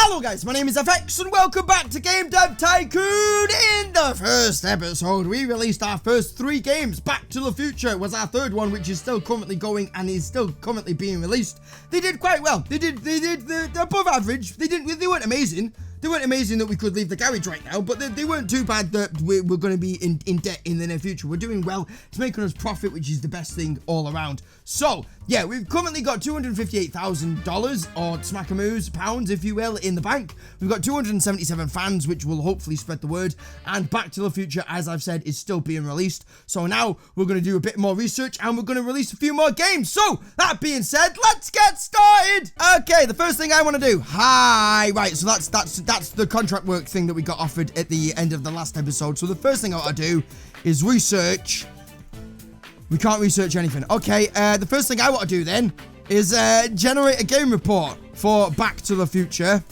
Hello guys, my name is FX and welcome back to Game Dev Tycoon. In the first episode, we released our first 3 games. Back to the Future was our third one, which is still currently going and is still currently being released. They did quite well. They're above average. They weren't amazing. They weren't amazing that we could leave the garage right now, but they weren't too bad that we're going to be in debt in the near future. We're doing well. It's making us profit, which is the best thing all around. So, yeah, we've currently got $258,000, or smackamoos, pounds, if you will, in the bank. We've got 277 fans, which will hopefully spread the word. And Back to the Future, as I've said, is still being released. So now we're going to do a bit more research and we're going to release a few more games. So, that being said, let's get started. Okay, the first thing I want to do. Right, so that's the contract work thing that we got offered at the end of the last episode. So the first thing I want to do is research. We can't research anything. Okay, the first thing I want to do then is generate a game report for Back to the Future.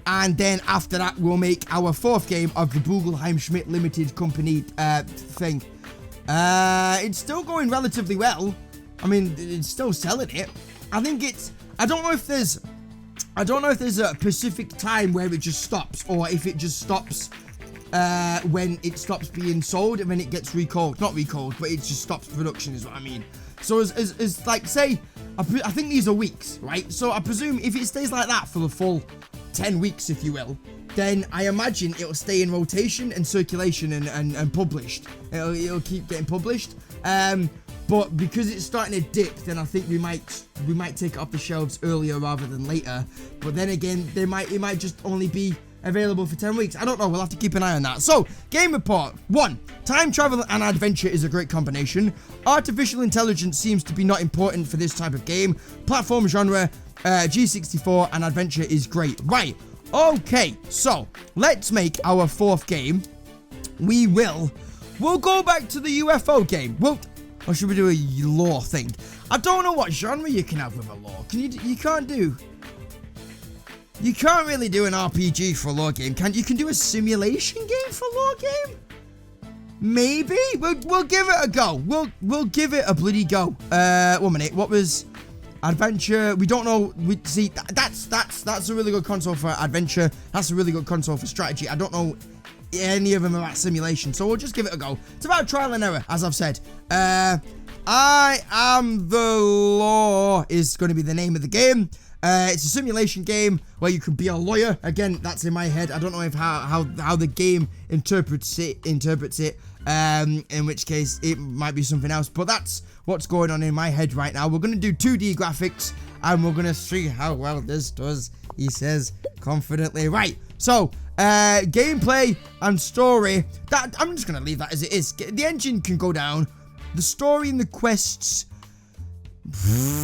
And then after that, we'll make our 4th game of the Schmidt Limited Company thing. It's still going relatively well. I mean, it's still selling it. I don't know if there's a specific time where it just stops, or if it just stops when it stops being sold and then it gets recalled. Not recalled, but it just stops production is what I mean. So as like, say, I think these are weeks, right? So I presume if it stays like that for the full 10 weeks, if you will, then I imagine it'll stay in rotation and circulation and published. It'll keep getting published. But because it's starting to dip, then I think we might take it off the shelves earlier rather than later. But then again, it might just only be available for 10 weeks. I don't know. We'll have to keep an eye on that. So, game report. 1. Time travel and adventure is a great combination. Artificial intelligence seems to be not important for this type of game. Platform genre, G64, and adventure is great. Right. Okay. So, let's make our 4th game. We'll go back to the UFO game. Or should we do a lore thing? I don't know what genre you can have with a lore. You can't really do an RPG for a lore game, can you? You can do a simulation game for a lore game? Maybe? We'll give it a go. We'll give it a bloody go. 1 minute. What was adventure? We don't know. See, that's a really good console for adventure. That's a really good console for strategy. I don't know any of them are at simulation, so we'll just give it a go. It's about trial and error, as I've said. I Am the Law is going to be the name of the game. It's a simulation game where you can be a lawyer. Again, that's in my head. I don't know if how the game interprets it. In which case it might be something else, but that's what's going on in my head right now. We're going to do 2D graphics and we're going to see how well this does, he says confidently. Right, so gameplay and story, that I'm just going to leave that as it is. The engine can go down. The story and the quests,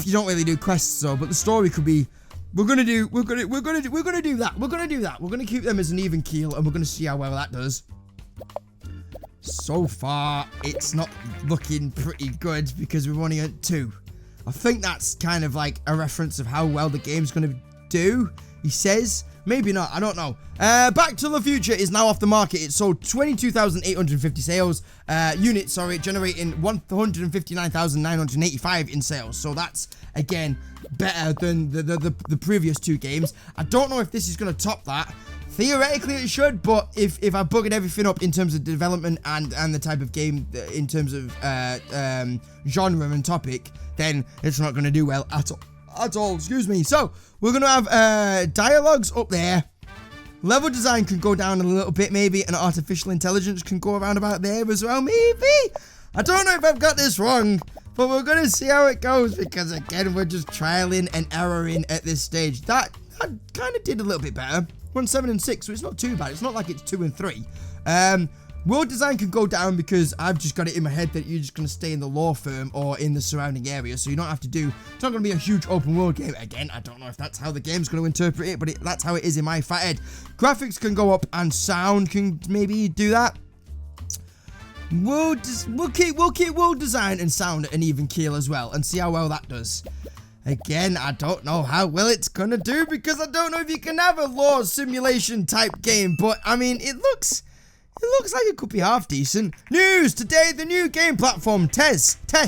you don't really do quests though, but the story could be, we're gonna do that. We're gonna keep them as an even keel and we're gonna see how well that does. So far, it's not looking pretty good because we've only got 2. I think that's kind of like a reference of how well the game's gonna do, he says. Maybe not, I don't know. Back to the Future is now off the market. It sold 22,850 units, generating 159,985 in sales. So that's, again, better than the previous 2 games. I don't know if this is going to top that. Theoretically, it should, but if I buggered everything up in terms of development and the type of game, in terms of genre and topic, then it's not going to do well at all. Excuse me. So we're gonna have dialogues up there. Level design can go down a little bit, maybe, and artificial intelligence can go around about there as well, maybe. I don't know if I've got this wrong, but we're gonna see how it goes because again, we're just trialing and erroring at this stage. That kind of did a little bit better. 1, 7, and 6, so it's not too bad. It's not like it's 2 and 3. World design can go down because I've just got it in my head that you're just going to stay in the law firm or in the surrounding area, so you don't have to do, it's not going to be a huge open world game. Again, I don't know if that's how the game's going to interpret it, but that's how it is in my fat head. Graphics can go up and sound can maybe do that. We'll keep world design and sound at an even keel as well and see how well that does. Again, I don't know how well it's going to do because I don't know if you can have a law simulation type game, but I mean, it looks like it could be half decent. News! Today, the new game platform, TES by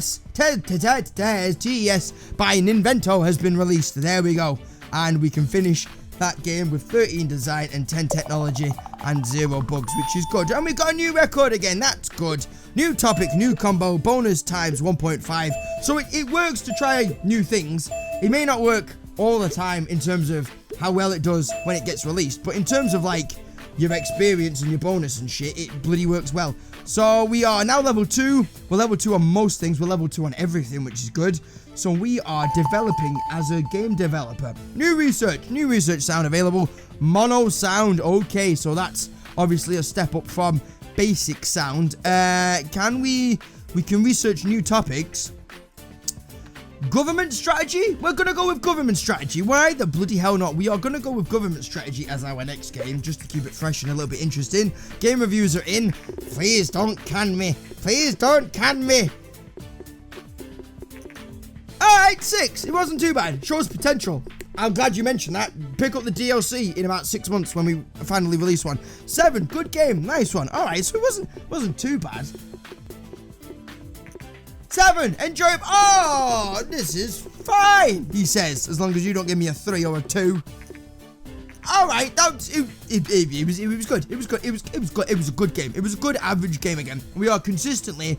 Ninvento has been released. There we go. And we can finish that game with 13 design and 10 technology and 0 bugs, which is good. And we got a new record again. That's good. New topic, new combo, bonus times 1.5. So it works to try new things. It may not work all the time in terms of how well it does when it gets released, but in terms of like your experience and your bonus and shit, it bloody works well. So we are now level 2. We're level 2 on most things. We're level 2 on everything, which is good. So we are developing as a game developer. New research sound available. Mono sound. Okay, so that's obviously a step up from basic sound. We can research new topics. Government strategy? We're gonna go with government strategy. Why the bloody hell not? We are gonna go with government strategy as our next game, just to keep it fresh and a little bit interesting. Game reviews are in. Please don't can me. Please don't can me. Alright, 6. It wasn't too bad. Shows potential. I'm glad you mentioned that. Pick up the DLC in about 6 months when we finally release one. 7. Good game. Nice one. Alright, so it wasn't too bad. 7. Enjoy. Oh, this is fine, he says, as long as you don't give me a 3 or a 2. All right, it was good. It was good. It was a good game. It was a good average game again. We are consistently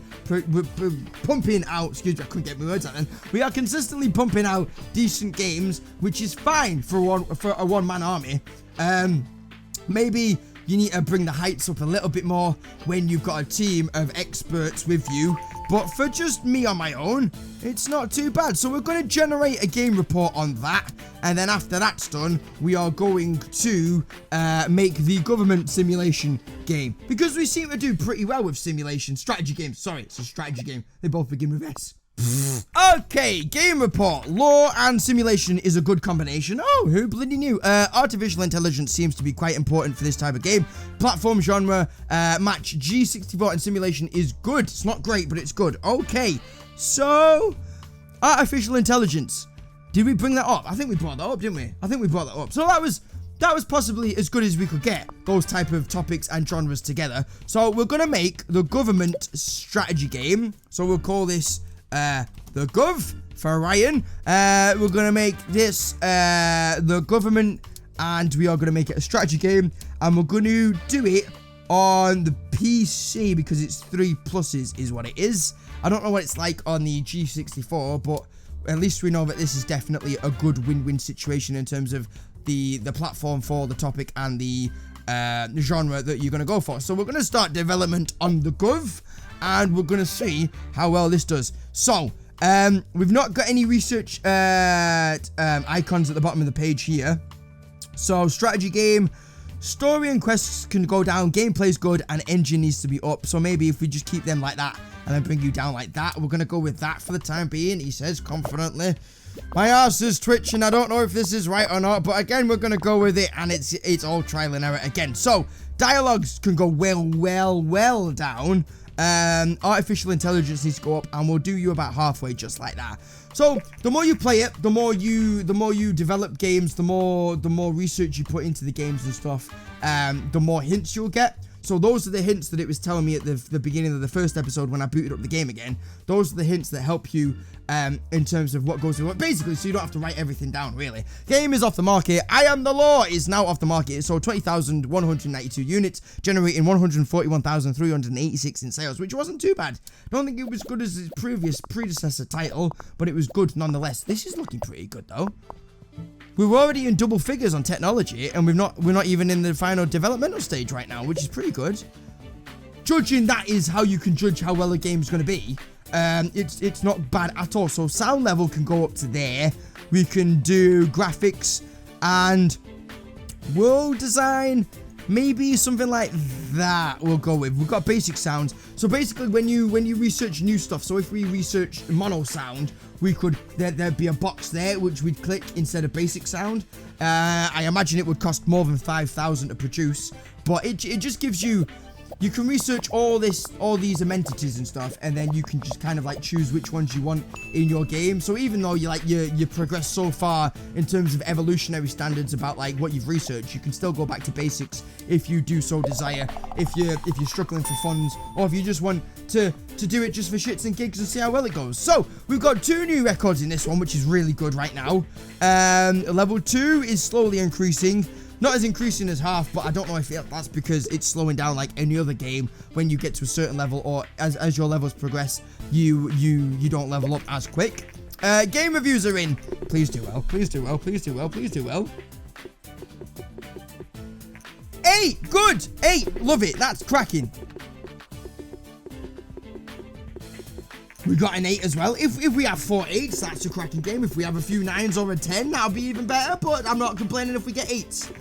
pumping out. Excuse me, I couldn't get my words out then. We are consistently pumping out decent games, which is fine for a one-man army. Maybe you need to bring the heights up a little bit more when you've got a team of experts with you. But for just me on my own, it's not too bad. So we're going to generate a game report on that. And then after that's done, we are going to make the government simulation game. Because we seem to do pretty well with simulation. Strategy games. Sorry, it's a strategy game. They both begin with S. Okay, game report. Law and simulation is a good combination. Oh, who bloody knew? Artificial intelligence seems to be quite important for this type of game. Platform genre, match G64 and simulation is good. It's not great, but it's good. Okay, so artificial intelligence. Did we bring that up? I think we brought that up, didn't we? I think we brought that up. So that was possibly as good as we could get, those type of topics and genres together. So we're going to make the government strategy game. So we'll call this the Gov for Ryan. We're going to make this the government, and we are going to make it a strategy game, and we're going to do it on the PC because it's 3 pluses is what it is. I don't know what it's like on the G64, but at least we know that this is definitely a good win-win situation in terms of the platform for the topic and the genre that you're going to go for. So we're going to start development on the Gov, and we're going to see how well this does. So, we've not got any research icons at the bottom of the page here. So, strategy game, story and quests can go down, gameplay's good, and engine needs to be up. So maybe if we just keep them like that, and then bring you down like that, we're going to go with that for the time being, he says confidently. My ass is twitching. I don't know if this is right or not, but again, we're going to go with it, and it's all trial and error again. So, dialogues can go well down. Artificial intelligence needs to go up, and we'll do you about halfway just like that. So the more you play it, the more you develop games, the more research you put into the games and stuff, the more hints you'll get. So those are the hints that it was telling me at the beginning of the first episode when I booted up the game again. Those are the hints that help you in terms of what goes through what. Basically, so you don't have to write everything down, really. Game is off the market. I Am the Law is now off the market. So 20,192 units, generating 141,386 in sales, which wasn't too bad. Don't think it was good as its predecessor title, but it was good nonetheless. This is looking pretty good, though. We were already in double figures on technology, and we're not even in the final developmental stage right now, which is pretty good. Judging that is how you can judge how well a game's going to be. It's not bad at all. So sound level can go up to there. We can do graphics and world design. Maybe something like that we'll go with. We've got basic sounds. So basically when you research new stuff, so if we research mono sound, we could, there'd be a box there which we'd click instead of basic sound. I imagine it would cost more than 5,000 to produce, but it just gives you you can research all these amenities and stuff, and then you can just kind of like choose which ones you want in your game. So even though you progress so far in terms of evolutionary standards about like what you've researched, you can still go back to basics if you do so desire. If you're struggling for funds, or if you just want to do it just for shits and gigs and see how well it goes. So we've got 2 new records in this one, which is really good right now. Level 2 is slowly increasing. Not as increasing as half, but I don't know if that's because it's slowing down like any other game when you get to a certain level, or as your levels progress, you don't level up as quick. Game reviews are in. Please do well. Please do well. Please do well. Please do well. 8. Good. 8. Love it. That's cracking. We got an 8 as well. If we have 4 8s, that's a cracking game. If we have a few 9s or a 10, that'll be even better. But I'm not complaining if we get 8s.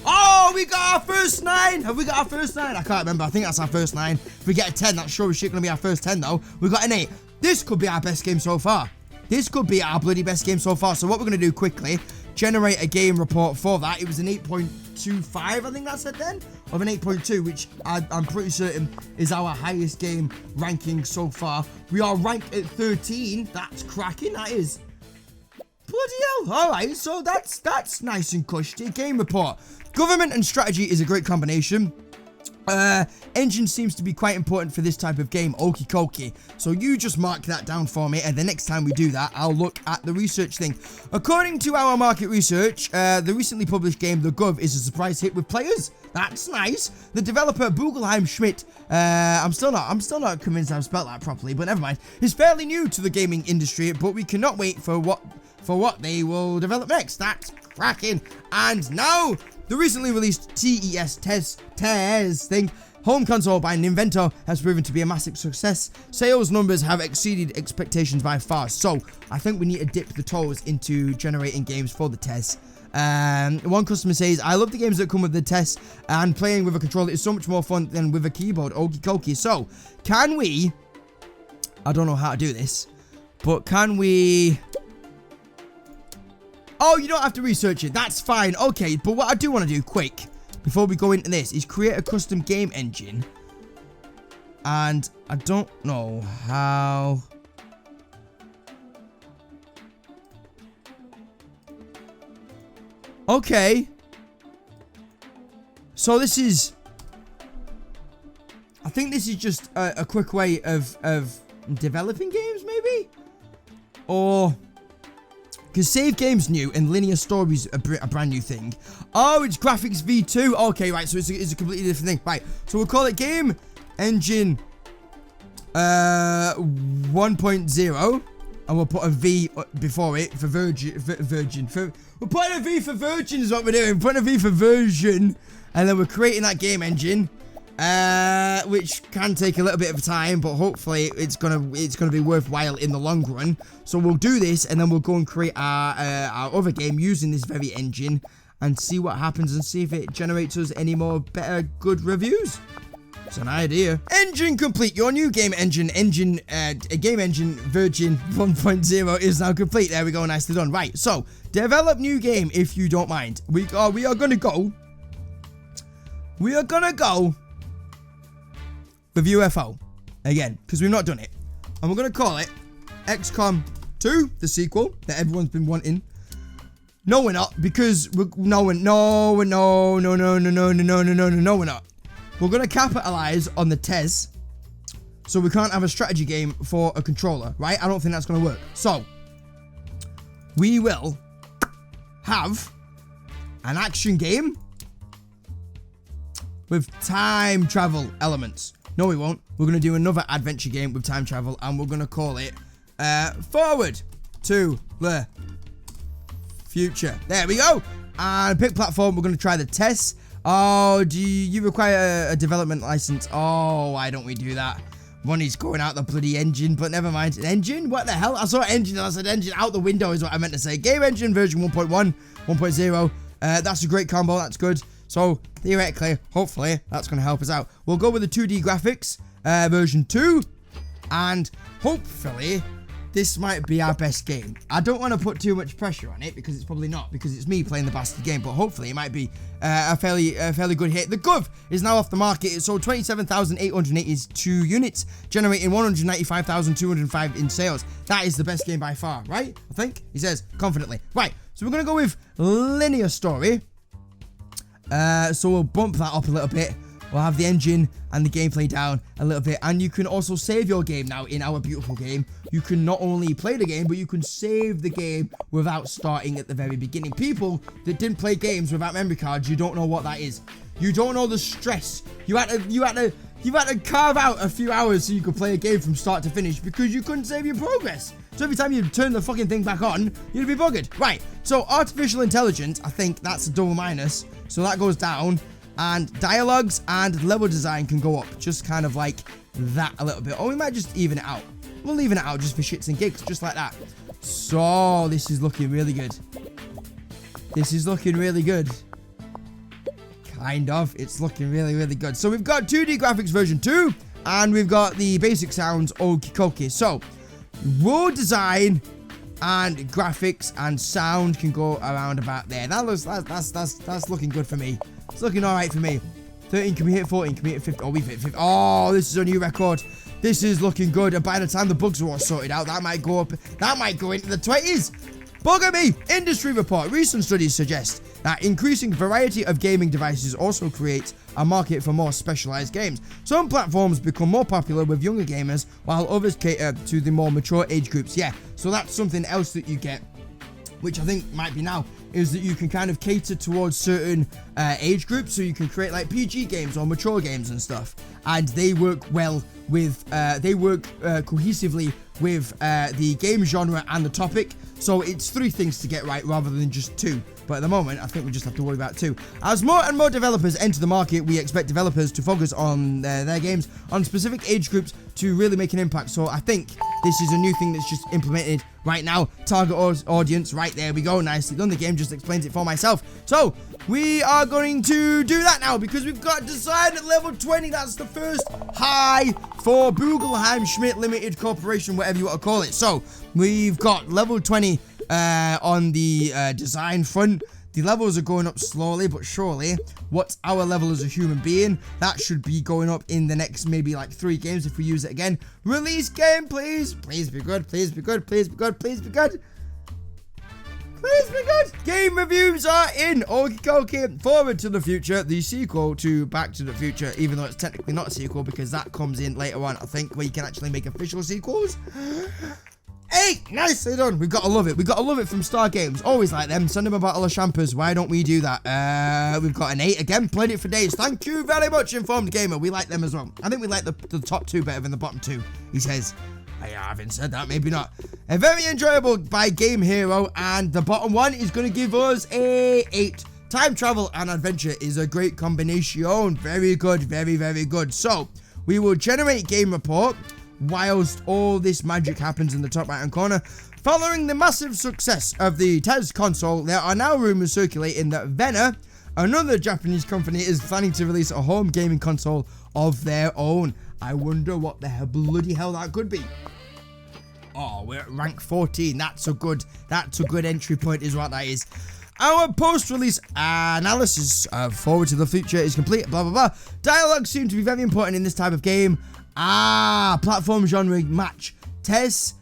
Oh, we got our first 9. Have we got our first 9? I can't remember. I think that's our first 9. If we get a 10, that's sure as shit going to be our first 10, though. We got an 8. This could be our best game so far. This could be our bloody best game so far. So what we're going to do quickly, generate a game report for that. It was an 8.25, I think that said then, of an 8.2, which I'm pretty certain is our highest game ranking so far. We are ranked at 13. That's cracking. That is. Bloody hell. All right, so that's nice and cushy. Game report. Government and strategy is a great combination. Engine seems to be quite important for this type of game. Okie dokie. So you just mark that down for me, and the next time we do that, I'll look at the research thing. According to our market research, the recently published game The Gov is a surprise hit with players. That's nice. The developer Bulla Schmidt, I'm still not convinced I've spelled that properly, but never mind. Is fairly new to the gaming industry, but we cannot wait for what they will develop next. That's cracking. And now, the recently released TES thing, home console by Ninvento, has proven to be a massive success. Sales numbers have exceeded expectations by far. So, I think we need to dip the toes into generating games for the TES. One customer says, I love the games that come with the TES, and playing with a controller is so much more fun than with a keyboard. Okie dokie. So, can we... I don't know how to do this, but can we... Oh, you don't have to research it. That's fine. Okay, but what I do want to do quick, before we go into this, is create a custom game engine. And I don't know how... Okay. So this is... I think this is just a quick way of developing games, maybe? Or... Because save game's new and linear story's a brand new thing. Oh, it's graphics V2. Okay, right. So it's a completely different thing. Right. So we'll call it Game Engine 1.0. And we'll put a V before it for virgin. We're putting a V for virgin is what we're doing. We're putting a V for version. And then we're creating that game engine. Which can take a little bit of time, but hopefully it's gonna be worthwhile in the long run. So we'll do this, and then we'll go and create our other game using this very engine, and see what happens, and see if it generates us any more better good reviews. It's an idea. Engine complete. Your new game engine Game Engine Virgin 1.0 is now complete. There we go. Nicely done. Right. So develop new game if you don't mind. We are gonna go with UFO again, because we've not done it, and we're gonna call it XCOM 2, the sequel that everyone's been wanting. No, we're not, because we're not. We're gonna capitalize on the TES, so we can't have a strategy game for a controller, right? I don't think that's gonna work. So we will have an action game with time travel elements. No, we won't. We're going to do another adventure game with time travel, and we're going to call it Forward to the Future. There we go. And pick platform. We're going to try the TES. Oh, do you require a development license? Oh, why don't we do that? Money's going out the bloody engine, but never mind. An engine? What the hell? I saw engine and I said engine out the window is what I meant to say. Game engine version 1.1, 1.0. That's a great combo. That's good. So, theoretically, hopefully, that's going to help us out. We'll go with the 2D graphics, version 2. And hopefully, this might be our best game. I don't want to put too much pressure on it because it's probably not, because it's me playing the bastard game, but hopefully it might be a fairly good hit. The Gov is now off the market. It sold 27,882 units, generating 195,205 in sales. That is the best game by far, right? I think, he says confidently. Right, so we're going to go with linear story. So we'll bump that up a little bit. We'll have the engine and the gameplay down a little bit, and you can also save your game now in our beautiful game. You can not only play the game, but you can save the game without starting at the very beginning. People that didn't play games without memory cards, you don't know what that is. You don't know the stress. You had to carve out a few hours so you could play a game from start to finish because you couldn't save your progress. So every time you turn the fucking thing back on, you'd be buggered. Right, so artificial intelligence, I think that's a double minus, so that goes down. And dialogues and level design can go up, just kind of like that a little bit. Or we might just even it out. We'll even it out just for shits and gigs, just like that. So, this is looking really good. This is looking really good. Kind of. It's looking really, really good. So, we've got 2D graphics version 2, and we've got the basic sounds okie dokie. So, world design and graphics and sound can go around about there. That's looking good for me. It's looking alright for me. 13, can we hit 14? Can we hit 50? Oh, we've hit 50. Oh, this is a new record. This is looking good. And by the time the bugs are all sorted out, that might go up. That might go into the 20s. Bugger me. Industry report. Recent studies suggest that increasing variety of gaming devices also creates a market for more specialized games. Some platforms become more popular with younger gamers, while others cater to the more mature age groups. Yeah, so that's something else that you get, which I think might be now, is that you can kind of cater towards certain age groups, so you can create like PG games or mature games and stuff, and they work well with, cohesively with the game genre and the topic. So it's 3 things to get right rather than just 2. But at the moment, I think we just have to worry about 2. As more and more developers enter the market, we expect developers to focus on their games on specific age groups to really make an impact. So I think this is a new thing that's just implemented right now. Target audience, right there we go. Nicely done. The game just explains it for myself. So we are going to do that now because we've got design at level 20. That's the first high for Bugelheim Schmidt Limited Corporation, whatever you want to call it. So we've got level 20 on the design front. The levels are going up slowly but surely. What's our level as a human being? That should be going up in the next maybe like 3 games if we use it again. Release game, please. Please be good. Please be good. Please be good. Please be good. Please be good. Game reviews are in. Okie dokie. Forward to the Future, the sequel to Back to the Future, even though it's technically not a sequel because that comes in later on, I think, where you can actually make official sequels. 8! Nicely done. We've got to love it. We've got to love it from Star Games. Always like them. Send them a bottle of champers. Why don't we do that? We've got an 8 again. Played it for days. Thank you very much, Informed Gamer. We like them as well. I think we like the top 2 better than the bottom 2, he says. I haven't said that. Maybe not. A very enjoyable by Game Hero. And the bottom one is going to give us a 8. Time travel and adventure is a great combination. Very good. Very, very good. So, we will generate game report whilst all this magic happens in the top right hand corner. Following the massive success of the TES console, there are now rumors circulating that Venna, another Japanese company, is planning to release a home gaming console of their own. I wonder what the bloody hell that could be. Oh, we're at rank 14. That's a good entry point is what that is. Our post-release analysis of Forward to the Future is complete, blah, blah, blah. Dialogue seems to be very important in this type of game. Platform genre match. TES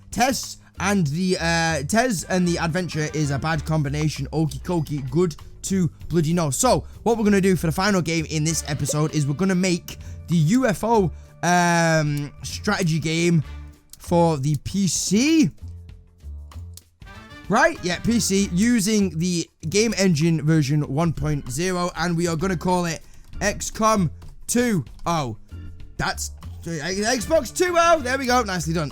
and the adventure is a bad combination. Okie dokie, good to bloody know. So, what we're going to do for the final game in this episode is we're going to make the UFO strategy game for the PC. Right? Yeah, PC, using the game engine version 1.0, and we are going to call it XCOM 2.0. That's Xbox 2.0. There we go. Nicely done.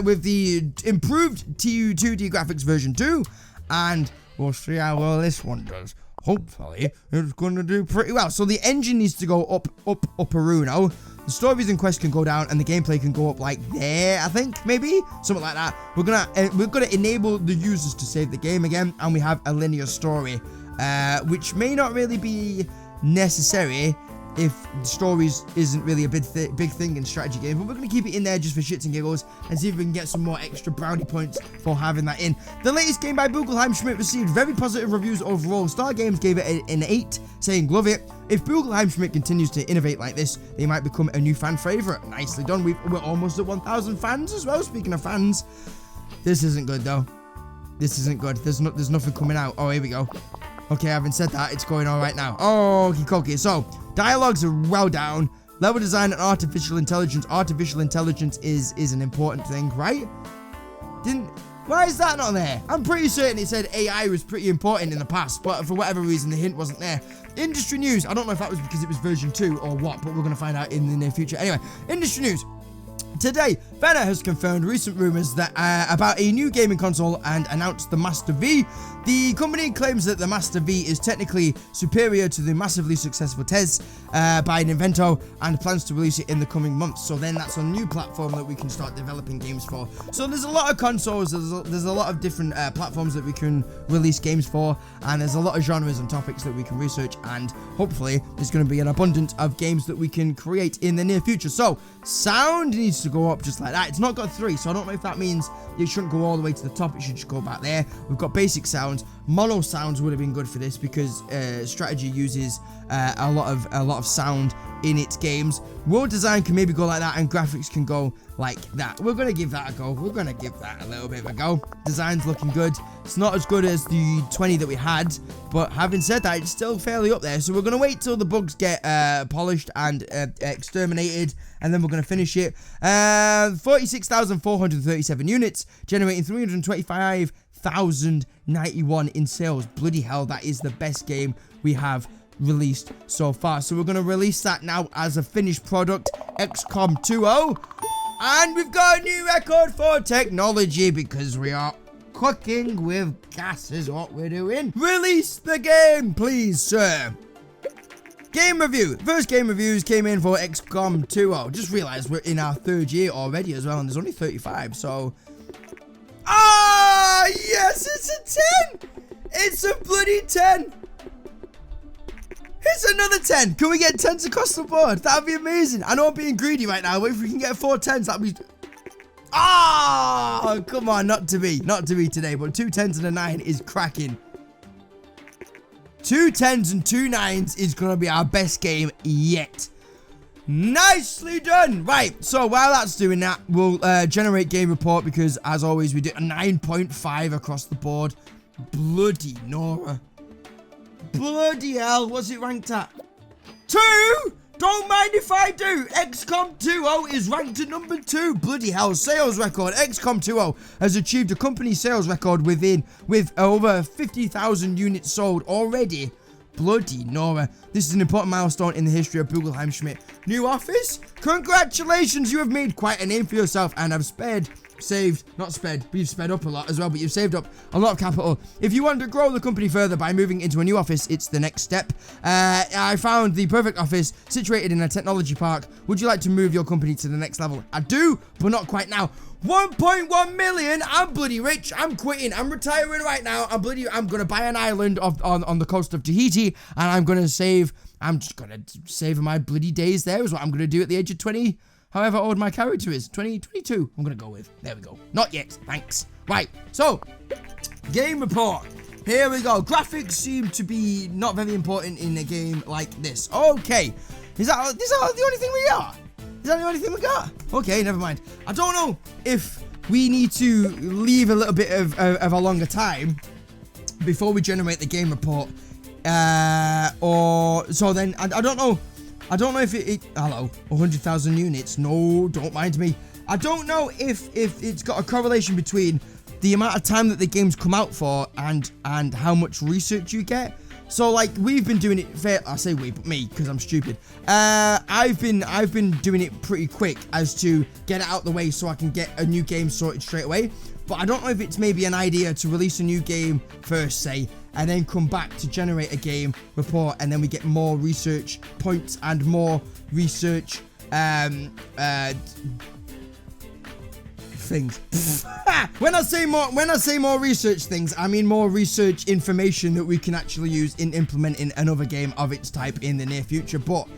With the improved 2D graphics version 2, and we'll see how well this one does. Hopefully, it's going to do pretty well. So the engine needs to go up-a-runo. The stories and quests can go down, and the gameplay can go up like there, I think, maybe? Something like that. We're gonna enable the users to save the game again, and we have a linear story, which may not really be necessary if stories isn't really a big thing in strategy games, but we're going to keep it in there just for shits and giggles and see if we can get some more extra brownie points for having that in. The latest game by Bulla received very positive reviews overall. Star Games gave it an 8, saying love it. If Bulla continues to innovate like this, they might become a new fan favorite. Nicely done. We're almost at 1,000 fans as well. Speaking of fans, this isn't good though. This isn't good. There's nothing coming out. Oh, here we go. Okay, having said that, it's going all right now. Oh, okay. So, dialogues are well down. Level design and artificial intelligence. Artificial intelligence is an important thing, right? Why is that not there? I'm pretty certain it said AI was pretty important in the past, but for whatever reason, the hint wasn't there. Industry news. I don't know if that was because it was version 2 or what, but we're going to find out in the near future. Anyway, industry news. Today, Fenner has confirmed recent rumors that about a new gaming console and announced the Master V. The company claims that the Master V is technically superior to the massively successful Tez by Nintendo and plans to release it in the coming months. So then that's a new platform that we can start developing games for. So there's a lot of consoles, there's a lot of different platforms that we can release games for, and there's a lot of genres and topics that we can research, and hopefully there's going to be an abundance of games that we can create in the near future. So sound needs to go up just like that. It's not got 3, so I don't know if that means it shouldn't go all the way to the top. It should just go back there. We've got basic sounds. Mono sounds would have been good for this because strategy uses a lot of sound in its games. World design can maybe go like that, and graphics can go like that. We're gonna give that a go. We're gonna give that a little bit of a go. Design's looking good. It's not as good as the 20 that we had, but having said that, it's still fairly up there. So we're gonna wait till the bugs get polished and exterminated, and then we're gonna finish it. 46,437 units, generating 325,091 in sales. Bloody hell, that is the best game we have released so far. So we're going to release that now as a finished product, XCOM 2.0, and we've got a new record for technology because we are cooking with gas is what we're doing. Release the game, please, sir. Game review. First game reviews came in for XCOM 2.0. Just realized we're in our 3rd year already as well, and there's only 35, so... Ah, yes, it's a 10! It's a bloody 10! It's another 10! Can we get 10s across the board? That'd be amazing. I know I'm being greedy right now, but if we can get 4 10s, that'd be... Ah, come on, not to be today, but 2 10s and a 9 is cracking. 2 10s and 2 9s is going to be our best game yet. Nicely done. Right, so while that's doing that, we'll generate game report because, as always, we do a 9.5 across the board. Bloody Nora. Bloody hell, what's it ranked at? 2? Don't mind if I do. XCOM 2.0 is ranked at number 2. Bloody hell, sales record. XCOM 2.0 has achieved a company sales record with over 50,000 units sold already. Bloody Nora. This is an important milestone in the history of Bulla. New office? Congratulations, you have made quite a name for yourself and have saved, not sped, but you've sped up a lot as well, but you've saved up a lot of capital. If you want to grow the company further by moving into a new office, it's the next step. I found the perfect office situated in a technology park. Would you like to move your company to the next level? I do, but not quite now. 1.1 million. I'm bloody rich. I'm quitting. I'm retiring right now. I'm gonna buy an island on the coast of Tahiti, and I'm just gonna save my bloody days there is what I'm gonna do at the age of 20. However old my character is, 22, I'm going to go with. There we go. Not yet, thanks. Right, so, game report. Here we go. Graphics seem to be not very important in a game like this. Okay, is that the only thing we got? Is that the only thing we got? Okay, never mind. I don't know if we need to leave a little bit of a longer time before we generate the game report. Or, so then, I don't know. I don't know if hello, 100,000 units. No, don't mind me. I don't know if it's got a correlation between the amount of time that the games come out for and how much research you get. So like we've been doing it I say we, but me, because I'm stupid. I've been doing it pretty quick as to get it out the way so I can get a new game sorted straight away. But I don't know if it's maybe an idea to release a new game first, say, and then come back to generate a game report, and then we get more research points and more research things. When I say more research things, I mean more research information that we can actually use in implementing another game of its type in the near future. But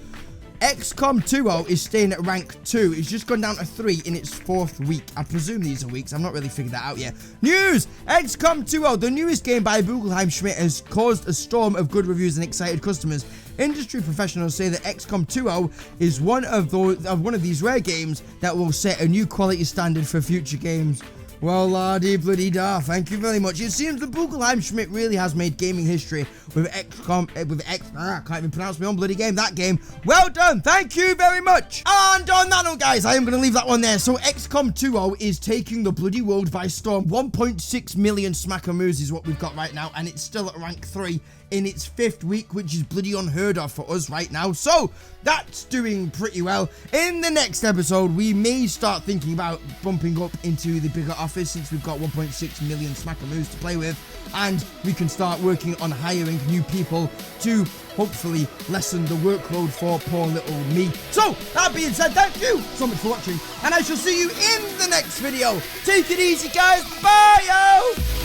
XCOM 2.0 is staying at rank 2. It's just gone down to 3 in its 4th week. I presume these are weeks. I've not really figured that out yet. News! XCOM 2.0, the newest game by Bulla Schmidt, has caused a storm of good reviews and excited customers. Industry professionals say that XCOM 2.0 is one of these rare games that will set a new quality standard for future games. Well, la-dee-bloody-da, thank you very much. It seems that Bulla Schmidt really has made gaming history with XCOM, I can't even pronounce my own bloody game, that game. Well done, thank you very much. And on that note, guys, I am going to leave that one there. So XCOM 2.0 is taking the bloody world by storm. 1.6 million smacker moves is what we've got right now, and it's still at rank 3 in its 5th week, which is bloody unheard of for us right now. So that's doing pretty well. In the next episode, we may start thinking about bumping up into the bigger office, since we've got 1.6 million smacker moves to play with, and we can start working on hiring new people to hopefully lessen the workload for poor little me. So that being said, thank you so much for watching, and I shall see you in the next video. Take it easy, guys. Bye, yo.